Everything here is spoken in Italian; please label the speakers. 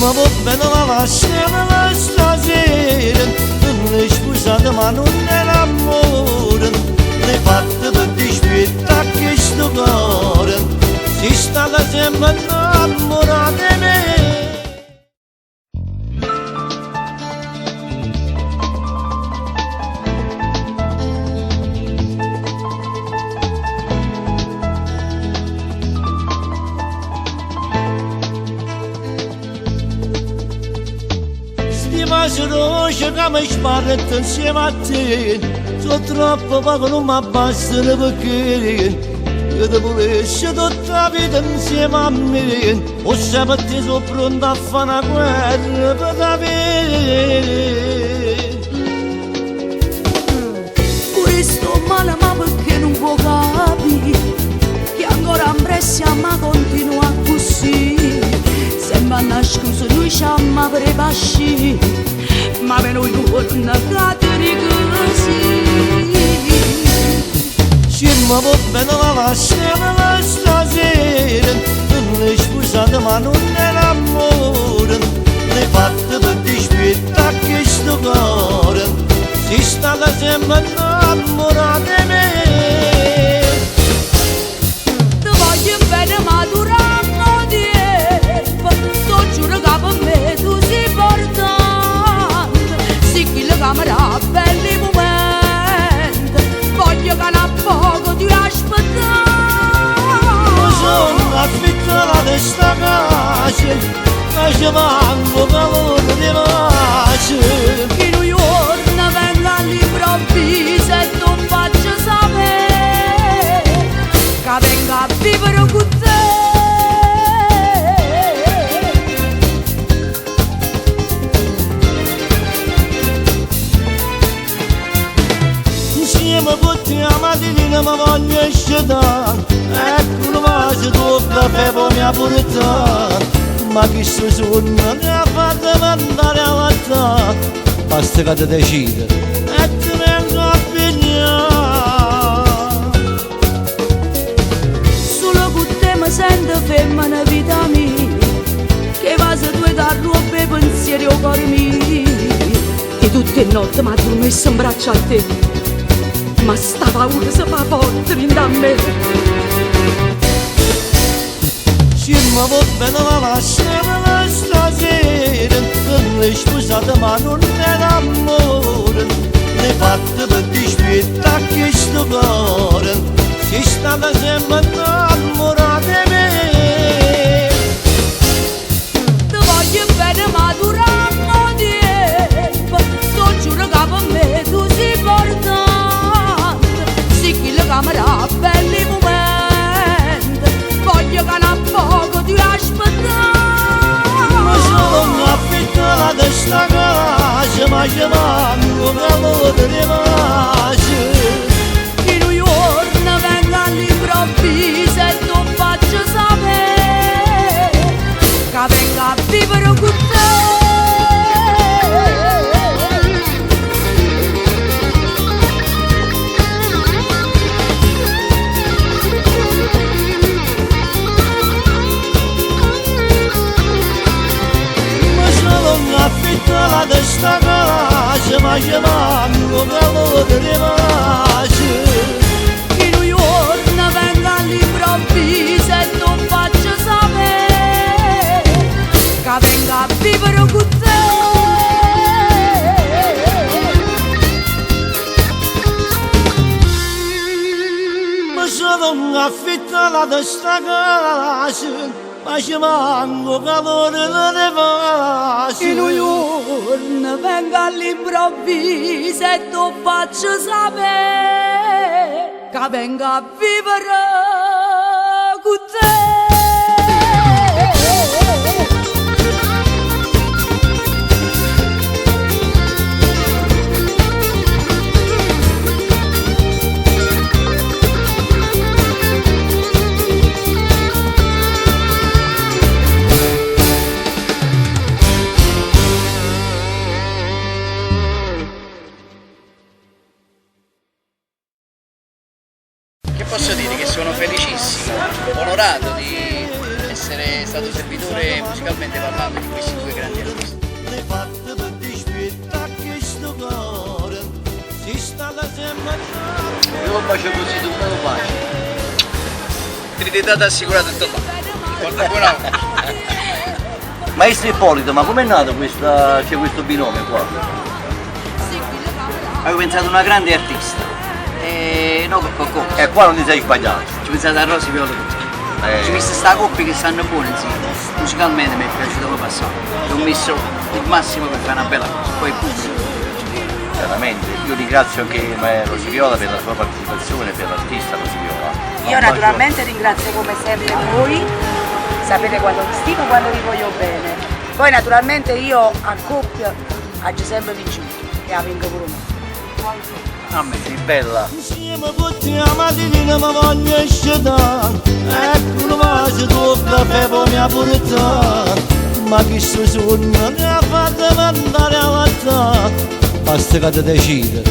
Speaker 1: mă văd pe la scenă la stasera, non sposata ma non innamorano, ne fatto tutti i spettacoli che sto cuore, si sta sempre innamorata di me. Roșă ca mă spartă insieme a te, sono troppo poco, non mi bastano perché io ti volessi tutta la vita insieme a me, o sempre ti sono pronta a fare una guerra per te.
Speaker 2: Pure sto male ma perché non può capire che ancora impressa ma continua così, sembra una scusa noi ci amiamo per i pasci, ma per noi non torna cadere così.
Speaker 1: Ci mă văd pe la scenă la stasera, non sposata ma non innamorano, ne fatto tutti i spettacoli che sto cuore, si sta sempre innamorata di me.
Speaker 2: Ti voglio bene ma durante tempo, sto giuro che per me tu sei importante, sei quella camera belli momenti, voglio che a poco ti aspettare.
Speaker 1: Sono affittata di sta casa, ma ci manco calore di pace.
Speaker 2: In un giorno vengo all'improvviso e tu faccio sapere che vengo a vivere con te.
Speaker 1: Insieme portiamo a Tirina ma voglio scegliere, ecco una vase tuo caffè poi mi ha portato, ma questo sonno mi ha fatto andare a lattare, basta che ti decidi e ti vengo a pigliare.
Speaker 2: Solo con te mi sento femmina vita mia, che va se tu da roba e pensieri o cuore mio, che tutte le notti mi ha messo in braccio a te, ma sta paura si fa forte dentro a me.
Speaker 1: Ci mă văd pe la scenă la stasera, non sposata ma non innamorano, ne fatto tutti i spettacoli che sto cuore, si sta sempre innamorata di me.
Speaker 2: Ti voglio bene ma durante tempo, sto giuro che per me tu sei importante, sei quella camera belli momenti, voglio che a poco ti aspettare.
Speaker 1: Ma sono affittata di sta casa, ma ci manco calore di pace.
Speaker 2: In un giorno vengo all'improvviso e tu faccio sapere che vengo a vivere con te.
Speaker 1: Affittata di sta casa, ma ci manco calore di pace.
Speaker 2: In un giorno vengo all'improvviso e tu faccio sapere che vengo a vivere con te.
Speaker 1: Ma sono affittata di sta casa, ma ci manco calore di pace.
Speaker 2: In un giorno vengo all'improvviso e tu faccio sapere che vengo a vivere con te.
Speaker 3: Posso dire che sono felice di questi due grandi artisti.
Speaker 1: Le fatte per dispietta che sto cuore si sta da sempre.
Speaker 3: Io lo bacio così, tu me lo baci. Trinità assicurata in totale. Guarda buona.
Speaker 4: Maestro Ippolito, ma com'è nato c'è questo binomio qua?
Speaker 3: Avevo pensato a una grande artista. E no, Cocco.
Speaker 4: E qua non ti sei sbagliato.
Speaker 3: Ci ho pensato a Rosy Viola. Ci ho visto sta coppia che stanno buone insieme. Musicalmente mi è piaciuto proprio assai. Ho messo il massimo per fare una bella cosa. Poi il pubblico.
Speaker 4: Chiaramente, io ringrazio anche Rosy Viola per la sua partecipazione, per l'artista Rosy Viola.
Speaker 5: Io naturalmente ringrazio come sempre voi, sapete quando vi stimo, quando vi voglio bene. Poi naturalmente io a coppia ho sempre vinto e la vinco pure me.
Speaker 4: Amen. Sei bella.
Speaker 1: Insieme portiamo a Tirina ma voglio scegliere. Ecco una vase tuo caffè poi mi ha portato. Ma che sto sonno ne ha fatto mandare a lattare. Basta che ti decidi